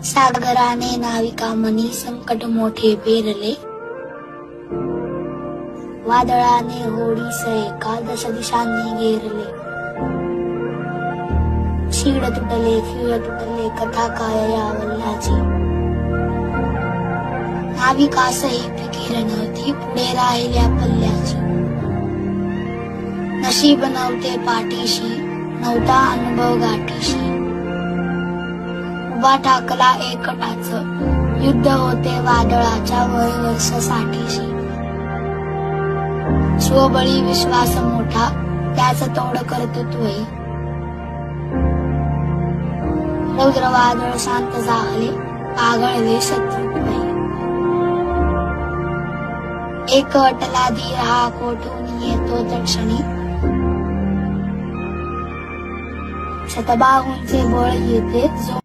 सागराने नाविका मनी संकट मोठे पेरले, वादळाने होडीसये एकादश दिशांनी घेरले. शीड तुटले खीळ तुटले कथा काय या वल्हाची, नाविकासही फिकीर नव्हती पुढे राहिल्या पल्ल्याची. नशीब नव्हते पाठीशी नव्हता अनुभव गाठीशी, उभा ठाकला एकटाच युद्ध होते वादळाच्या वर्षसाठीशी. स्वबळी विश्वास मोठा त्याच तोड कर्तृत्वही, रौद्र वादळ शांत झाले पागळले शत्रुत्वही. एक अटला धीर हा कोठून येतो तक्षणी, शतबाहूंचे बळ येते जो